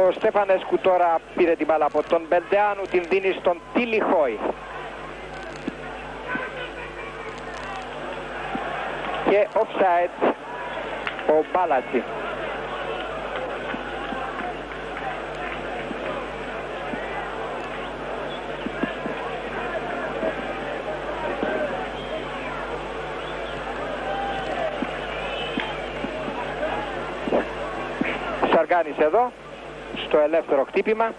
Ο Στεφανέσκου τώρα πήρε την μπάλα από τον Μπελντεάνου, την δίνει στον Τιλιχόη. Και offside ο Μπάλατσι. Σαργάνης εδώ στο ελεύθερο χτύπημα.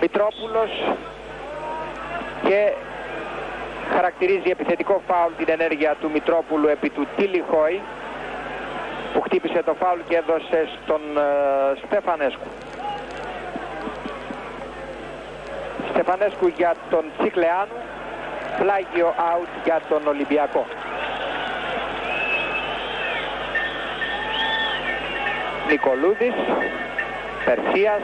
Μητρόπουλος και χαρακτηρίζει επιθετικό φάουλ την ενέργεια του Μητρόπουλου επί του Τιλιχόη, που χτύπησε το φάουλ και έδωσε στον Στεφανέσκου. Στεφανέσκου για τον Τσικλεάνου, πλάγιο out για τον Ολυμπιακό. Νικολούδης, Περσίας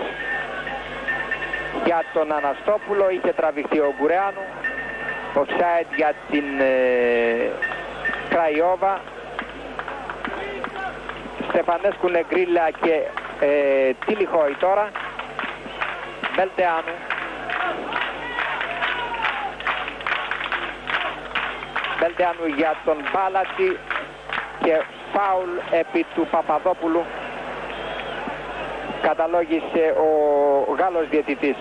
για τον Αναστόπουλο, είχε τραβηχθεί ο Γκουρεάνου. Offside για την Κραϊόβα. Στεφανέσκου, Νεγκρίλα και Τιλιχόη τώρα. Μπελντεάνου. Μπελντεάνου για τον Μπάλατσι και φάουλ επί του Παπαδόπουλου. Καταλόγησε ο Γάλλος διαιτητής.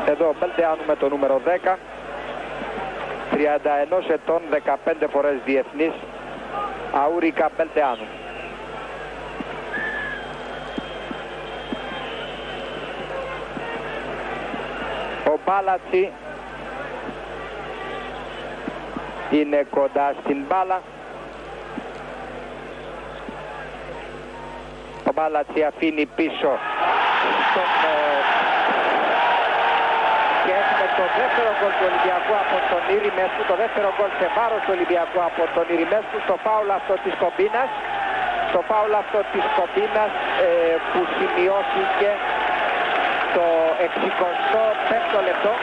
Εδώ Μπελντεάνου με το νούμερο 10, 31 ετών, 15 φορές διεθνής, Αούρικα Μπελντεάνου. Ο Μπάλατσι είναι κοντά στην μπάλα. Ο Μπάλατσι αφήνει πίσω στον... και έχουμε το δεύτερο γκολ του Ολυμπιακού από τον Ηρημέσκου, το δεύτερο γκολ σε βάρος του Ολυμπιακού από τον Ηρημέσκου, στο φάουλ αυτό της Κομπίνας, το φάουλ αυτό της Κομπίνας που σημειώθηκε το 65ο λεπτό.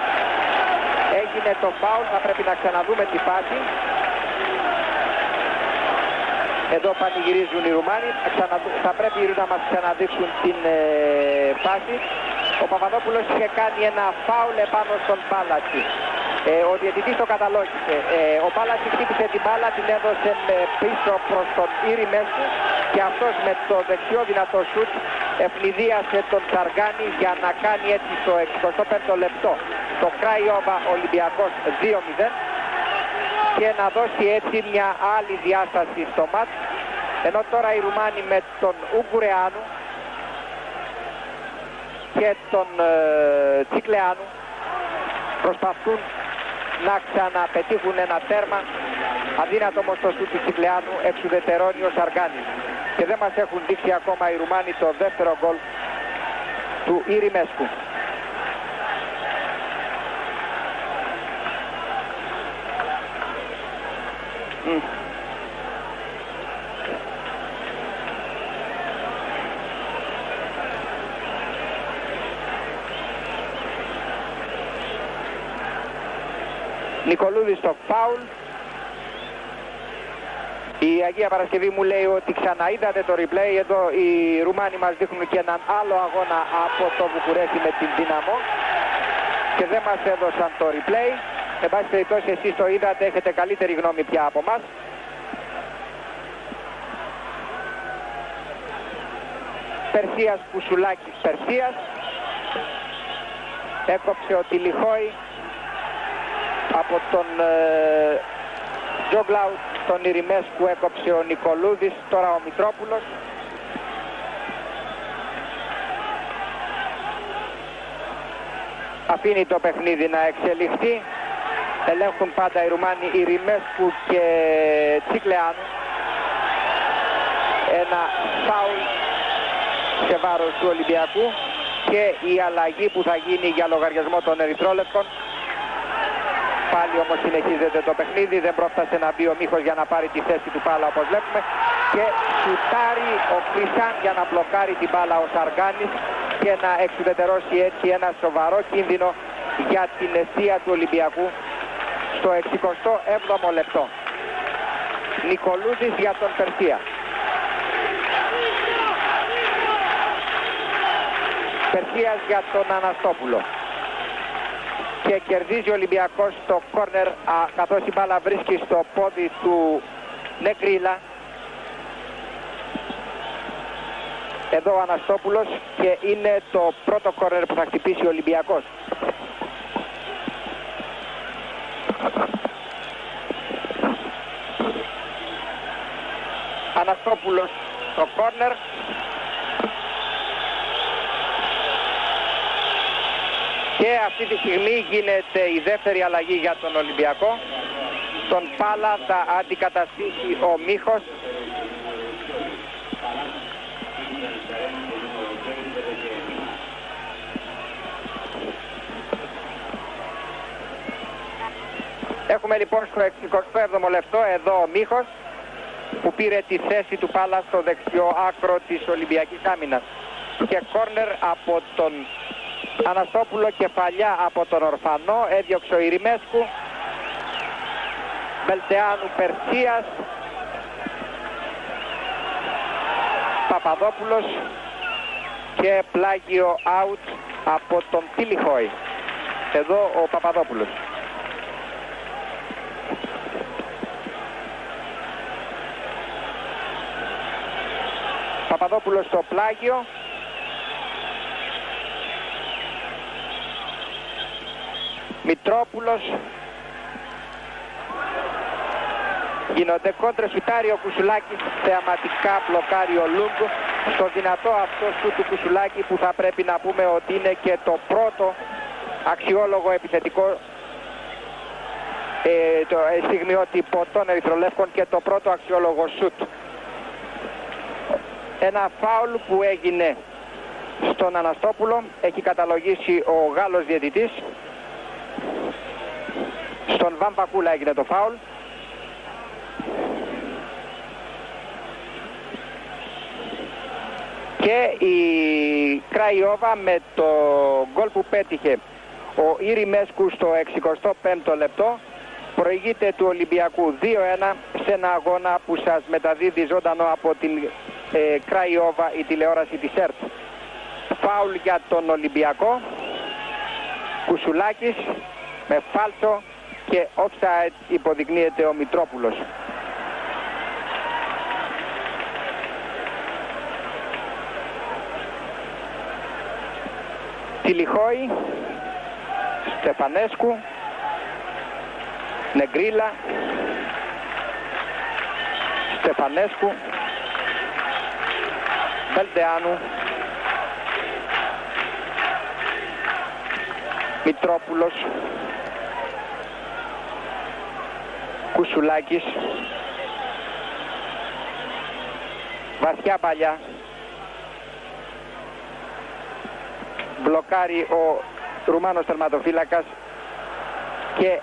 Έγινε το φάουλ, θα πρέπει να ξαναδούμε τη φάση. Εδώ πανηγυρίζουν οι Ρουμάνοι, θα πρέπει να μας ξαναδείξουν την φάση. Ο Παπαδόπουλος είχε κάνει ένα φάουλ επάνω στον Μπάλατσι. Ο διαιτητής το καταλόγησε. Ο Μπάλατσι χτύπησε την μπάλα, την έδωσε πίσω προς τον Ηρημέσκου και αυτός με το δεξιό δυνατό σουτ ευνηδίασε τον Σαργάνη για να κάνει έτσι στο 65ο λεπτό το Κραϊόβα Ολυμπιακός 2-0 και να δώσει έτσι μια άλλη διάσταση στο μάτς, ενώ τώρα οι Ρουμάνοι με τον Ουγκουρεάνου και τον Τσικλεάνου προσπαθούν να ξαναπετύχουν ένα τέρμα. Αδύνατο όμως το σούτ του Τσικλεάνου, εξουδετερώνει ο Σαργάνης και δεν μας έχουν δείξει ακόμα οι Ρουμάνοι το δεύτερο γκολ του Ηρημέσκου. Νικολούδης στο φάουλ. Η Αγία Παρασκευή μου λέει ότι ξαναείδατε το replay. Εδώ οι Ρουμάνοι μας δείχνουν και έναν άλλο αγώνα από το Βουκουρέστι με την Δύναμο και δεν μας έδωσαν το replay. Εν πάση περιπτώσει εσείς το είδατε, έχετε καλύτερη γνώμη πια από μας. Περσίας, Πουσουλάκης, Περσίας. Έκοψε ο Τιλιχόη από τον Τζόγκλαου, τον Ηρημέσκου έκοψε ο Νικολούδης, τώρα ο Μητρόπουλος. Αφήνει το παιχνίδι να εξελιχθεί. Ελέγχουν πάντα οι Ρουμάνοι, Ηρημέσκου και Τσικλεάνου. Ένα φάουλ σε βάρος του Ολυμπιακού και η αλλαγή που θα γίνει για λογαριασμό των Ερυθρόλευκων. Πάλι όμως συνεχίζεται το παιχνίδι, δεν πρόφτασε να μπει ο Μίχος για να πάρει τη θέση του Πάλα όπως βλέπουμε και σουτάρει ο Χρυσάν για να μπλοκάρει την μπάλα ο Σαργάνης και να εξουδετερώσει έτσι ένα σοβαρό κίνδυνο για την αιστεία του Ολυμπιακού στο 67ο λεπτό. Νικολούδης για τον Περσία. Περσίας για τον Αναστόπουλο. Και κερδίζει ο Ολυμπιακός το κόρνερ καθώς η μπάλα βρίσκει στο πόδι του Νεγκρίλα. Εδώ ο Αναστόπουλος και είναι το πρώτο κόρνερ που θα χτυπήσει ο Ολυμπιακός. Αναστόπουλος το κόρνερ. Και αυτή τη στιγμή γίνεται η δεύτερη αλλαγή για τον Ολυμπιακό. Τον Πάλα θα αντικαταστήσει ο Μίχος. Έχουμε λοιπόν στο 67ο λεπτό εδώ ο Μίχος που πήρε τη θέση του Πάλα στο δεξιό άκρο της Ολυμπιακής άμυνας. Και κόρνερ από τον Αναστόπουλο, κεφαλιά από τον Ορφανό, έδιωξε ο Ιρημέσκου. Μπελτεάνου, Περσίας, Παπαδόπουλος και πλάγιο out από τον Τιλιχόη. Εδώ ο Παπαδόπουλος. Παπαδόπουλος στο πλάγιο. Μητρόπουλος. Γίνονται κόντρες, σουτάρει ο Κουσουλάκης, θεαματικά μπλοκάρει ο Λούγκ. Στο δυνατό αυτό σου του Κουσουλάκη που θα πρέπει να πούμε ότι είναι και το πρώτο αξιόλογο επιθετικό στιγμιότυπο των Ερυθρολεύκων και το πρώτο αξιόλογο σουτ. Ένα φάουλ που έγινε στον Αναστόπουλο, έχει καταλογίσει ο Γάλλος διαιτητής. Στον Βαμβακούλα έγινε το φάουλ. Και η Κραϊόβα με το γκολ που πέτυχε ο Ιρημέσκου στο 65ο λεπτό προηγείται του Ολυμπιακού 2-1 σε ένα αγώνα που σας μεταδίδει ζωντανό από την Κραϊόβα η τηλεόραση της ΕΡΤ. Φάουλ για τον Ολυμπιακό. Κουσουλάκης με φάλτσο και offside υποδεικνύεται ο Μητρόπουλος. Τιλιχόη, Στεφανέσκου, Νεγκρίλα, Στεφανέσκου, Μπελτεάνου, Μητρόπουλος, Κουσουλάκης, βαθιά παλιά, μπλοκάρει ο Ρουμάνος τερματοφύλακας και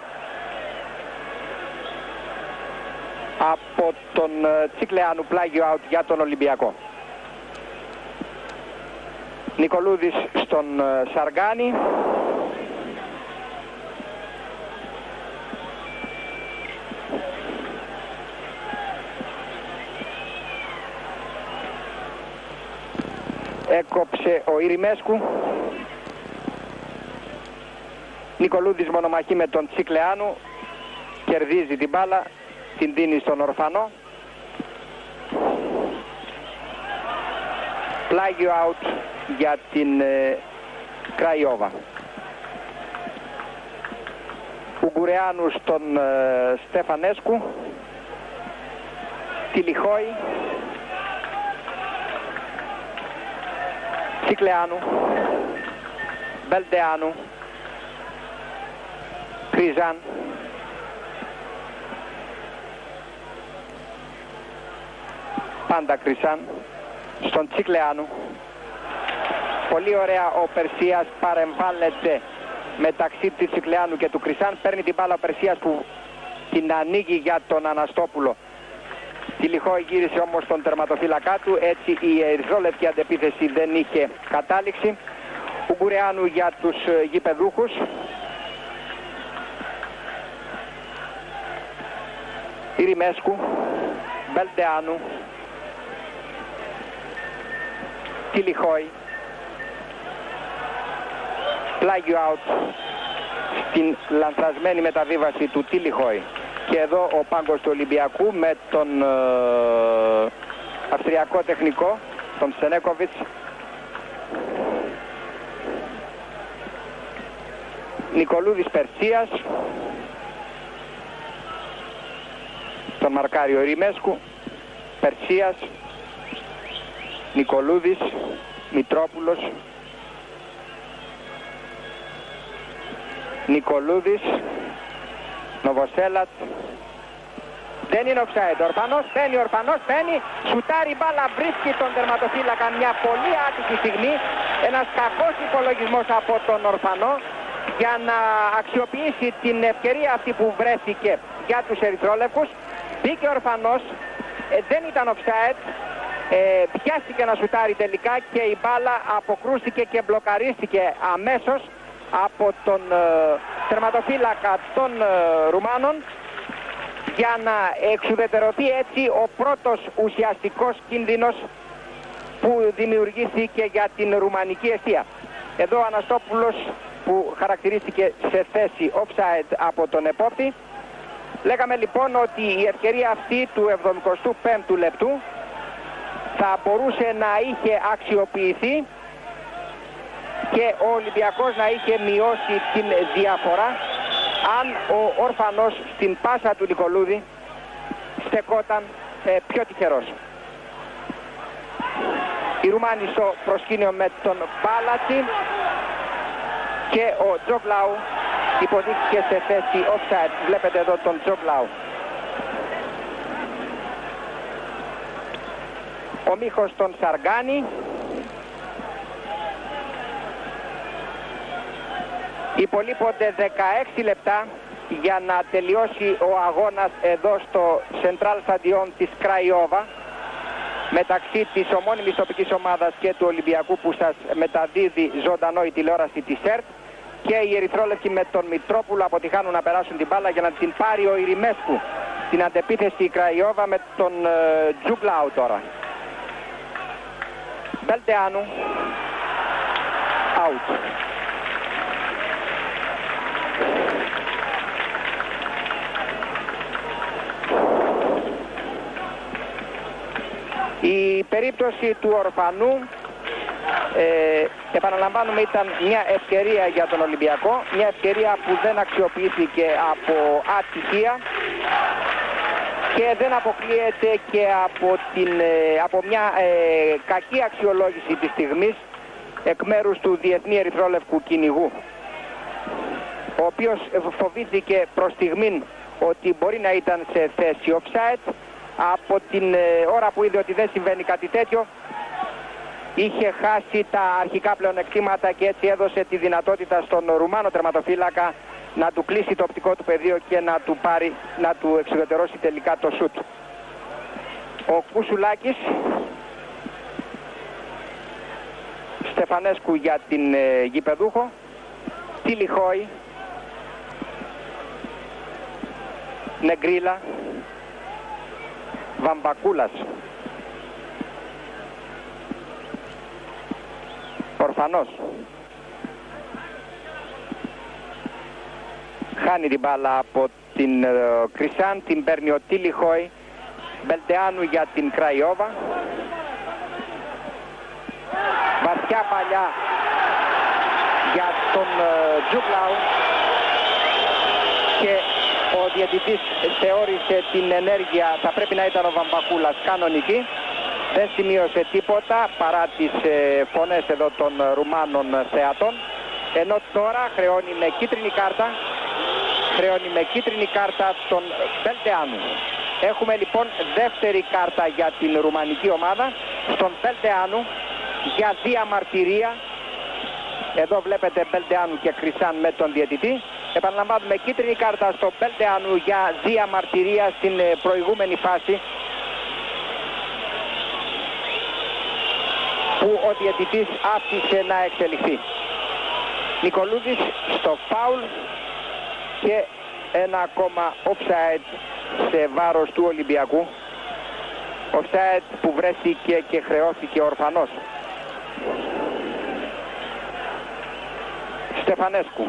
από τον Τσικλεάνου πλάγιο out για τον Ολυμπιακό. Νικολούδης στον Σαργάνη. Έκοψε ο Ιρημέσκου. Νικολούδης μονομαχεί με τον Τσικλεάνου. Κερδίζει την μπάλα. Την δίνει στον Ορφανό. Πλάγιο out για την Κραϊόβα. Ουγγουρεάνου στον Στεφανέσκου. Τιλιχόη. Τσικλεάνου. Μπελτεάνου. Κριζάν. Πάντα Κριζάν. Στον Τσικλεάνου. Πολύ ωραία ο Περσίας παρεμβάλλεται μεταξύ του Τσικλεάνου και του Κριζάν. Παίρνει την μπάλα ο Περσίας που την ανοίγει για τον Αναστόπουλο. Τιλιχόη γύρισε όμως τον τερματοφύλακά του, έτσι η ερυθρόλευκη αντεπίθεση δεν είχε κατάληξη. Ουγγουρεάνου για τους γηπεδούχους. Ιρημέσκου. Μπελντεάνου, Τιλιχόη, πλάγιο out στην λανθασμένη μεταβίβαση του Τιλιχόη. Και εδώ ο πάγκος του Ολυμπιακού με τον αυστριακό τεχνικό, τον Σενέκοβιτς. Νικολούδης Περσίας, τον μαρκάριο Ρημέσκου, Περσίας, Νικολούδης, Μητρόπουλος, Νικολούδης, Νοβοσέλατ. Δεν είναι offside. Ορφανός μπαίνει, σουτάρει μπάλα, βρίσκει τον τερματοφύλακα μια πολύ άτυχη στιγμή. Ένας κακός υπολογισμός από τον Ορφανό για να αξιοποιήσει την ευκαιρία αυτή που βρέθηκε για τους ερυθρόλευκους. Μπήκε ο Ορφανός, δεν ήταν offside, πιάστηκε να σουτάρει τελικά και η μπάλα αποκρούστηκε και μπλοκαρίστηκε αμέσως από τον τερματοφύλακα των Ρουμάνων, για να εξουδετερωθεί έτσι ο πρώτος ουσιαστικός κίνδυνος που δημιουργήθηκε για την ρουμανική εστία. Εδώ ο Αναστόπουλος, που χαρακτηρίστηκε σε θέση offside από τον επόπτη. Λέγαμε λοιπόν ότι η ευκαιρία αυτή του 75ου λεπτού θα μπορούσε να είχε αξιοποιηθεί και ο Ολυμπιακός να είχε μειώσει την διαφορά αν ο Ορφανός στην πάσα του Νικολούδη στεκόταν πιο τυχερός. Οι Ρουμάνοι στο προσκήνιο με τον Μπάλατσι και ο Τζογλάου υποδείχθηκε σε θέση offside. Βλέπετε εδώ τον Τζογλάου. Ο Μίχος τον Σαργάνη. Υπολείπονται 16 λεπτά για να τελειώσει ο αγώνας εδώ στο Central Stadion της Κραϊόβα μεταξύ της ομώνυμης τοπικής ομάδας και του Ολυμπιακού, που σας μεταδίδει ζωντανό η τηλεόραση της ΕΡΤ, και οι ερυθρόλευκοι με τον Μητρόπουλο αποτυχάνουν να περάσουν την μπάλα για να την πάρει ο Ιρημέσκου. Στην αντεπίθεση η Κραϊόβα με τον Τζουγκλάου τώρα. Μπελντεάνου, out. Η περίπτωση του Ορφανού, επαναλαμβάνουμε, ήταν μια ευκαιρία για τον Ολυμπιακό, μια ευκαιρία που δεν αξιοποιήθηκε από ατυχία και δεν αποκλείεται και από μια κακή αξιολόγηση της στιγμής εκ μέρους του Διεθνή Ερυθρόλευκου Κυνηγού, ο οποίος φοβήθηκε προς στιγμήν ότι μπορεί να ήταν σε θέση offside. Από την ώρα που είδε ότι δεν συμβαίνει κάτι τέτοιο, είχε χάσει τα αρχικά πλεονεκτήματα και έτσι έδωσε τη δυνατότητα στον Ρουμάνο τερματοφύλακα να του κλείσει το οπτικό του πεδίο και να του εξουδετερώσει τελικά το σουτ. Ο Κουσουλάκης, Στεφανέσκου για την γηπεδούχο, Τιλιχόη, Νεγκρίλα, Βαμβακούλας, Ορφανός, χάνει την μπάλα από την Κρισάν, την παίρνει ο Τιλιχόη, Μπελντεάνου για την Κραϊόβα, βαθιά παλιά για τον Τζουγκλάου και ο διαιτητής θεώρησε την ενέργεια, θα πρέπει να ήταν ο Βαμβακούλας, κανονική. Δεν σημείωσε τίποτα παρά τις φωνές εδώ των Ρουμάνων θεατών, ενώ τώρα χρεώνει με κίτρινη κάρτα τον Μπελντεάνου. Έχουμε λοιπόν δεύτερη κάρτα για την ρουμανική ομάδα στον Μπελντεάνου για διαμαρτυρία. Εδώ βλέπετε Μπελντεάνου και Κρισάν με τον διαιτητή. Επαναλαμβάνουμε, κίτρινη κάρτα στον Μπελντεάνου για διαμαρτυρία στην προηγούμενη φάση, που ο διαιτητής άφησε να εξελιχθεί. Νικολούδης στο φάουλ και ένα ακόμα offside σε βάρος του Ολυμπιακού. Offside που βρέθηκε και χρεώθηκε ο ορφανός. Στεφανέσκου.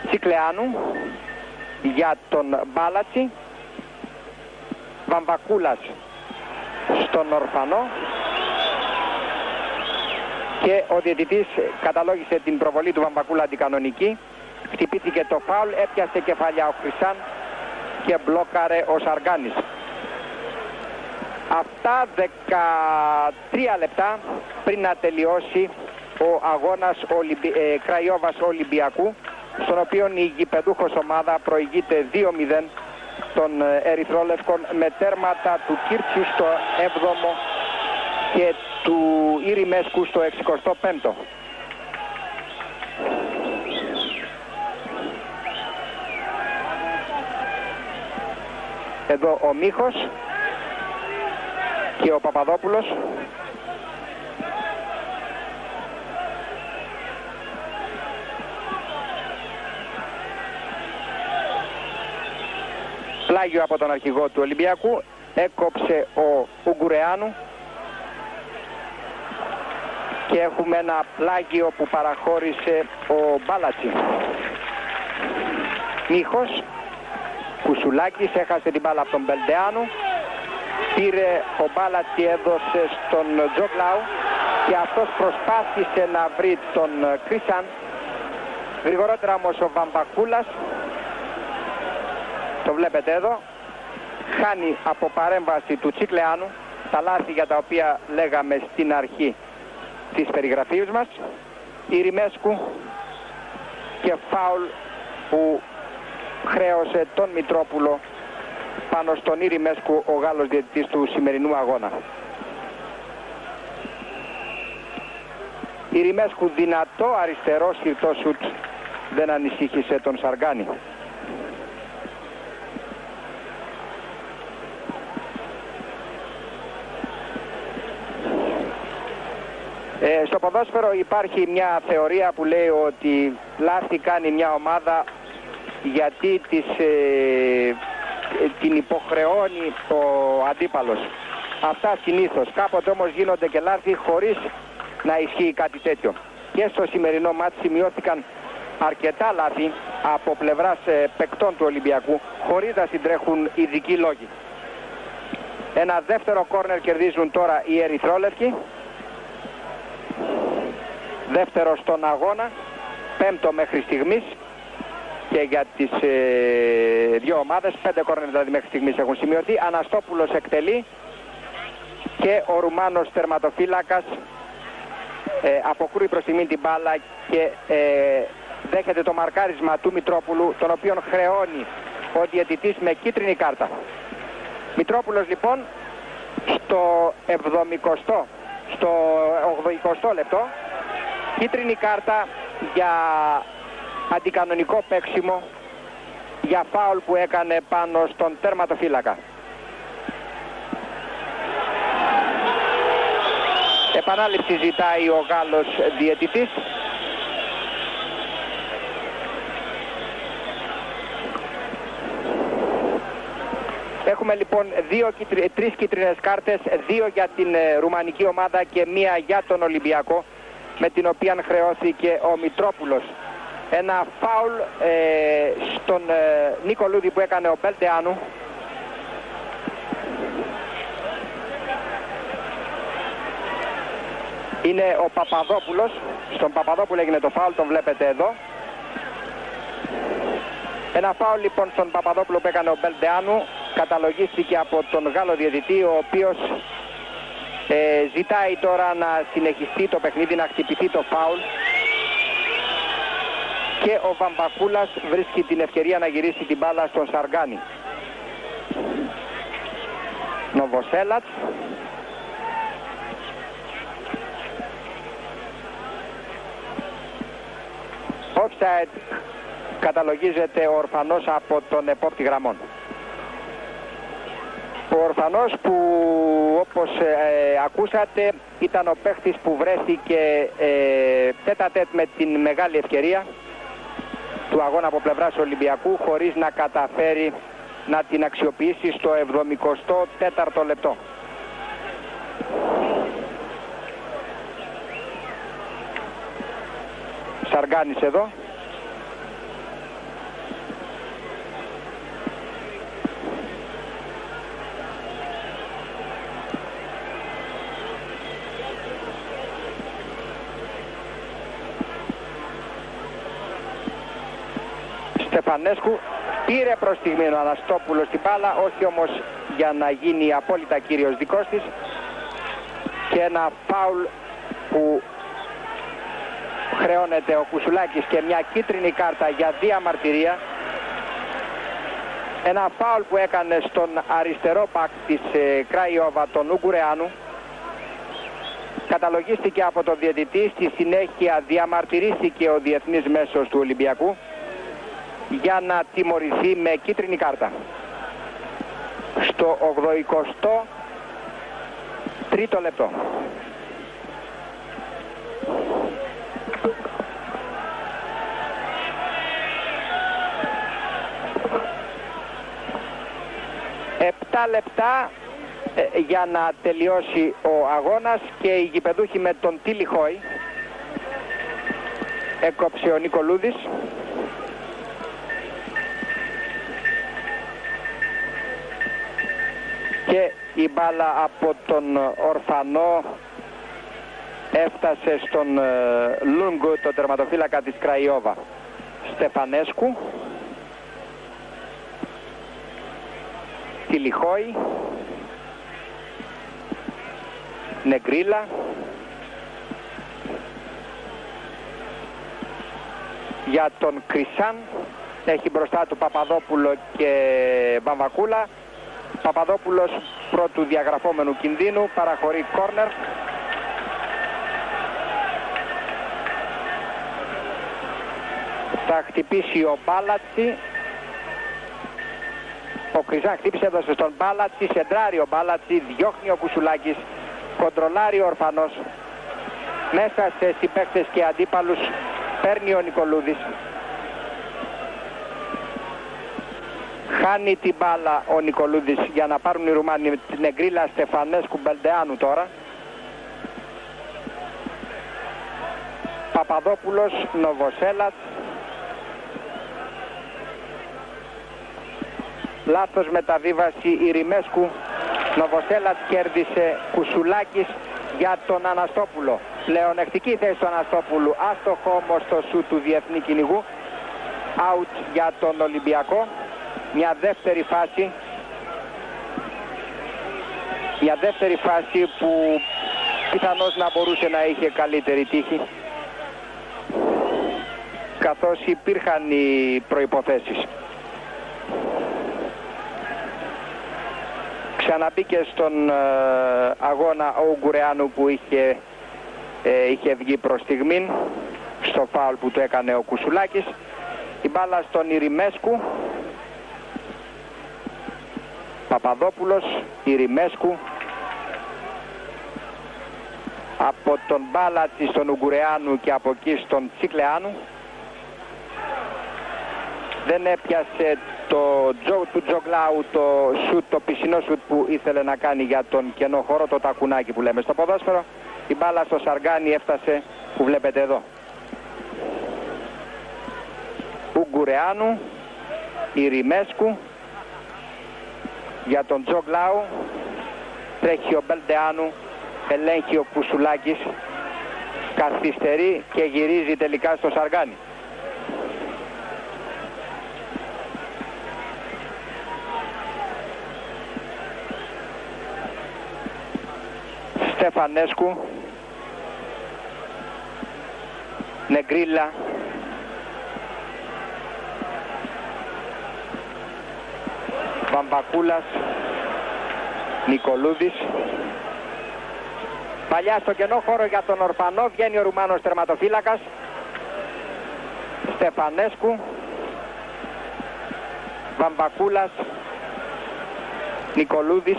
Τσικλεάνου για τον Μπάλατσι. Βαμβακούλας στον ορφανό. Και ο διαιτητής καταλόγισε την προβολή του Βαμβακούλα αντικανονική. Χτυπήθηκε το φάουλ, έπιασε κεφαλιά ο Χρυσάν και μπλόκαρε ο Σαργάνης. Αυτά 13 λεπτά πριν να τελειώσει ο αγώνας Κραϊόβας Ολυμπιακού, στον οποίο η γηπεδούχος ομάδα προηγείται 2-0 των Ερυθρόλευκων με τέρματα του Κίρτσου στο 7ο και του Ιρημέσκου στο 65ο. Εδώ ο Μίχος και ο Παπαδόπουλος. Πλάγιο από τον αρχηγό του Ολυμπιακού, έκοψε ο Ουγγουρεάνου και έχουμε ένα πλάγιο που παραχώρησε ο Μπάλατσι. Μίχος, Κουσουλάκης έχασε την μπάλα από τον Μπελντεάνου, πήρε ο Μπάλατσι, έδωσε στον Τζογλάου και αυτός προσπάθησε να βρει τον Κρίσαν. Γρηγορότερα όμως ο Βαμβακούλας, το βλέπετε εδώ, χάνει από παρέμβαση του Τσικλεάνου τα λάθη για τα οποία λέγαμε στην αρχή της περιγραφής μας. Ιρημέσκου και φάουλ που χρέωσε τον Μητρόπουλο πάνω στον Ιρημέσκου, ο Γάλλος διαιτητής του σημερινού αγώνα. Ιρημέσκου δυνατό αριστερό συρτό σουτ, δεν ανησύχησε τον Σαργάνη. Στο ποδόσφαιρο υπάρχει μια θεωρία που λέει ότι λάθη κάνει μια ομάδα γιατί την υποχρεώνει ο αντίπαλος. Αυτά συνήθως. Κάποτε όμως γίνονται και λάθη χωρίς να ισχύει κάτι τέτοιο. Και στο σημερινό μάτς σημειώθηκαν αρκετά λάθη από πλευράς παικτών του Ολυμπιακού χωρίς να συντρέχουν ειδικοί λόγοι. Ένα δεύτερο κόρνερ κερδίζουν τώρα οι Ερυθρόλευκοι. Δεύτερο στον αγώνα, πέμπτο μέχρι στιγμής και για τις δύο ομάδες, 5 κόρνερ δηλαδή μέχρι στιγμής έχουν σημειωθεί. Αναστόπουλος εκτελεί και ο Ρουμάνος τερματοφύλακας αποκρούει προς τιμήν την μπάλα και δέχεται το μαρκάρισμα του Μητρόπουλου, τον οποίον χρεώνει ο διαιτητής με κίτρινη κάρτα. Μητρόπουλος λοιπόν στο 70, στο 80 λεπτό, κίτρινη κάρτα για αντικανονικό παίξιμο, για φάουλ που έκανε πάνω στον τερματοφύλακα. Επανάληψη ζητάει ο Γάλλος διαιτητής. Έχουμε λοιπόν 3 κίτρινες κάρτες, 2 για την ρουμανική ομάδα και 1 για τον Ολυμπιακό, με την οποία χρεώθηκε ο Μητρόπουλος. Ένα φάουλ στον Νίκο Λούδη που έκανε ο Μπελντεάνου. Είναι ο Παπαδόπουλος. Στον Παπαδόπουλο έγινε το φάουλ, τον βλέπετε εδώ. Ένα φάουλ λοιπόν στον Παπαδόπουλο που έκανε ο Μπελντεάνου καταλογίστηκε από τον Γάλλο διαιτητή, ο οποίος ζητάει τώρα να συνεχιστεί το παιχνίδι, να χτυπηθεί το φάουλ, και ο Βαμβακούλας βρίσκει την ευκαιρία να γυρίσει την μπάλα στον Σαργάνη. Νοβοσέλατς. Offside καταλογίζεται ο Ορφανός από τον επόπτη γραμμών. Ο Ορφανός που όπως ακούσατε ήταν ο παίχτης που βρέθηκε τέτα τέτ με την μεγάλη ευκαιρία του αγώνα από πλευράς Ολυμπιακού, χωρίς να καταφέρει να την αξιοποιήσει στο 74ο λεπτό. Σαργάνης εδώ. Στεφανέσκου, πήρε προς στιγμή ο Αναστόπουλος την μπάλα, όχι όμως για να γίνει απόλυτα κύριος δικός της, και ένα φάουλ που χρεώνεται ο Κουσουλάκης και μια κίτρινη κάρτα για διαμαρτυρία. Ένα φάουλ που έκανε στον αριστερό μπακ της Κραϊόβα, τον Ουγγουρεάνου. Καταλογίστηκε από τον διαιτητή, στη συνέχεια διαμαρτυρήθηκε ο διεθνής μέσος του Ολυμπιακού για να τιμωρηθεί με κίτρινη κάρτα. Στο 83ο λεπτό. Επτά λεπτά για να τελειώσει ο αγώνας και οι γηπεδούχοι με τον Τιλιχόη. Έκοψε ο Νικολούδης. Και η μπάλα από τον Ορφανό έφτασε στον Λούγκου, τον τερματοφύλακα της Κραϊόβα. Στεφανέσκου, Τιλιχόη, Νεγκρίλα, για τον Κρισάν, έχει μπροστά του Παπαδόπουλο και Βαμβακούλα. Παπαδόπουλος πρώτου διαγραφόμενου κινδύνου, παραχωρεί κόρνερ. Θα χτυπήσει ο Μπάλατσι. Ο Κριζάν χτύπησε, έδωσε στον Μπάλατσι, σεντράρει ο Μπάλατσι, διώχνει ο Κουσουλάκης, κοντρολάρει ο Ορφανός. Μέσα σε συμπαίκτες και αντίπαλους παίρνει ο Νικολούδης. Χάνει την μπάλα ο Νικολούδης για να πάρουν οι Ρουμάνοι την Εγκρίλα, Στεφανέσκου, Μπελντεάνου τώρα. Παπαδόπουλος, Νοβοσέλατς. Λάθος μεταβίβαση Ιρημέσκου. Νοβοσέλατς κέρδισε, Κουσουλάκης για τον Αναστόπουλο. Πλεονεκτική θέση του Αναστόπουλου, άστοχο όμως το σουτ του διεθνή κυνηγού. Out για τον Ολυμπιακό. Μια δεύτερη φάση. Μια δεύτερη φάση που πιθανώς να μπορούσε να είχε καλύτερη τύχη, καθώς υπήρχαν οι προϋποθέσεις. Ξαναμπήκε στον αγώνα ο Ουγγουρεάνου που είχε βγει προς στιγμήν στο φάουλ που του έκανε ο Κουσουλάκης. Η μπάλα στον Ιρημέσκου. Παπαδόπουλος, Ιρημέσκου. Από τον Μπάλατσι στον Ουγγουρεάνου και από εκεί στον Τσικλεάνου. Δεν έπιασε του Τζογλάου το σουτ, το πισινό σουτ που ήθελε να κάνει για τον κενό χώρο, το τακουνάκι που λέμε στο ποδόσφαιρο. Η μπάλα στο Σαργάνι έφτασε, που βλέπετε εδώ. Ουγγουρεάνου, Ιρημέσκου, για τον Τζογλάου. Τρέχει ο Μπελντεάνου, ελέγχει ο Κουσουλάκης, καθυστερεί και γυρίζει τελικά στο Σαργάνι. Στεφανέσκου, Νεγκρίλα, Βαμβακούλας, Νικολούδης. Παλιά στο κενό χώρο για τον Ορφανό, βγαίνει ο Ρουμάνος τερματοφύλακας. Στεφανέσκου, Βαμβακούλας, Νικολούδης.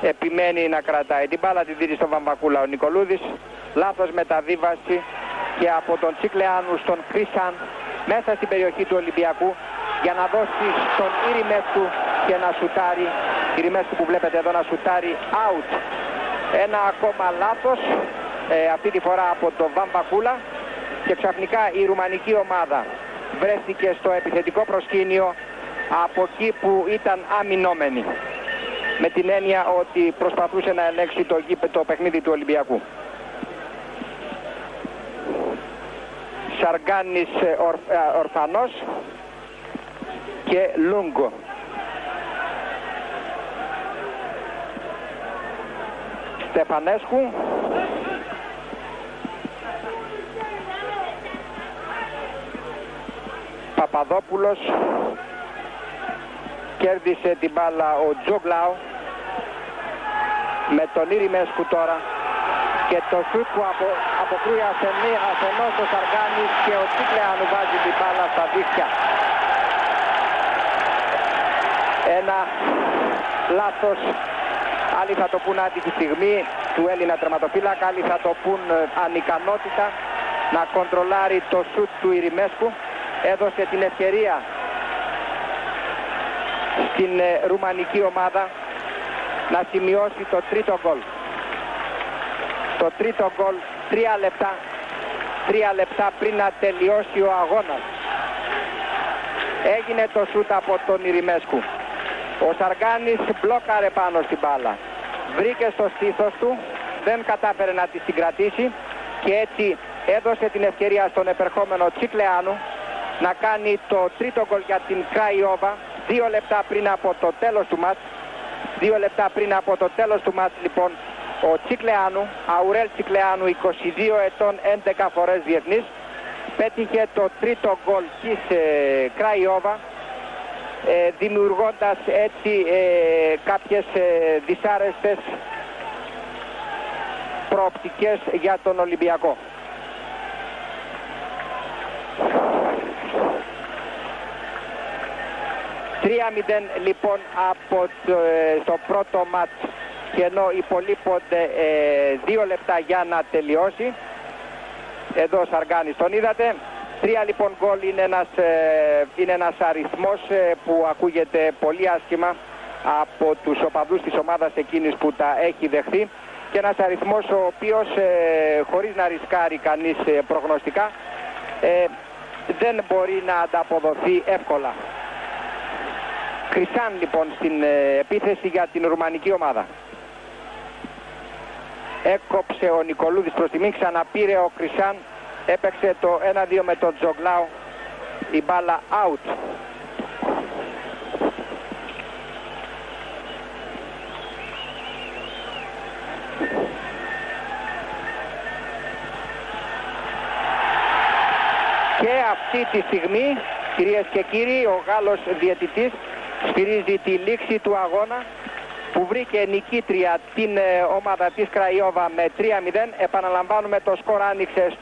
Επιμένει να κρατάει την μπάλα, τη δίνει στον Βαμβακούλα ο Νικολούδης. Λάθος μεταβίβαση και από τον Τσικλεάνου στον Κρίσαν μέσα στην περιοχή του Ολυμπιακού για να δώσει στον Ιρημέσκου και να σουτάρει, Ιρημέσκου που βλέπετε εδώ να σουτάρει out. Ένα ακόμα λάθος, αυτή τη φορά από τον Βαμβακούλα, και ξαφνικά η ρουμανική ομάδα βρέθηκε στο επιθετικό προσκήνιο από εκεί που ήταν αμυνόμενη, με την έννοια ότι προσπαθούσε να ελέγξει το παιχνίδι του Ολυμπιακού. Σαργάνης ορφανός και Λούγκο. Στεφανέσκου. Παπαδόπουλος. Κέρδισε την μπάλα ο Τζογκλάου με τον Ιρημέσκου τώρα. Και το σουτ που αποκρούει ασθενώς ο Σαργάνης και ο Τσικλεάνου βάζει την μπάλα στα δίχτυα. Ένα λάθος, άλλοι θα το πούν άτυχη στιγμή του Έλληνα τερματοφύλακα, άλλοι θα το πούν ανικανότητα να κοντρολάρει το σουτ του Ιρημέσκου. Έδωσε την ευκαιρία στην ρουμανική ομάδα να σημειώσει το τρίτο γκολ. Το τρίτο γκολ 3 λεπτά πριν να τελειώσει ο αγώνας. Έγινε το σούτ από τον Ιρημέσκου. Ο Σαργάνης μπλόκαρε πάνω στην μπάλα. Βρήκε στο στήθος του, δεν κατάφερε να τη συγκρατήσει και έτσι έδωσε την ευκαιρία στον επερχόμενο Τσικλεάνου να κάνει το τρίτο γκολ για την Κραϊόβα 2 λεπτά πριν από το τέλος του μάτς. 2 λεπτά πριν από το τέλος του μάτς λοιπόν ο Τσικλεάνου, Αουρέλ Τσικλεάνου, 22 ετών, 11 φορές διεθνής, πέτυχε το τρίτο γκολ της Κραϊόβα, δημιουργώντας έτσι κάποιες δυσάρεστες προοπτικές για τον Ολυμπιακό. ...3-0 λοιπόν από στο πρώτο μάτς, και ενώ υπολείπονται 2 λεπτά για να τελειώσει. Εδώ ο Σαργάνης τον είδατε. 3 λοιπόν γκολ είναι ένας αριθμός που ακούγεται πολύ άσχημα από τους οπαδούς της ομάδας εκείνης που τα έχει δεχθεί, και ένας αριθμός ο οποίος χωρίς να ρισκάρει κανείς προγνωστικά δεν μπορεί να ανταποδοθεί εύκολα. Κρίσαν λοιπόν στην επίθεση για την ρουμανική ομάδα. Έκοψε ο Νικολούδης προς τιμή, ξαναπήρε ο Κρίσαν, έπαιξε το 1-2 με τον Τζογκλάου, η μπάλα out. Και αυτή τη στιγμή, κυρίες και κύριοι, ο Γάλλος διαιτητής σφυρίζει τη λήξη του αγώνα, που βρήκε νικήτρια την ομάδα της Κραϊόβα με 3-0. Επαναλαμβάνουμε, το σκορ άνοιξε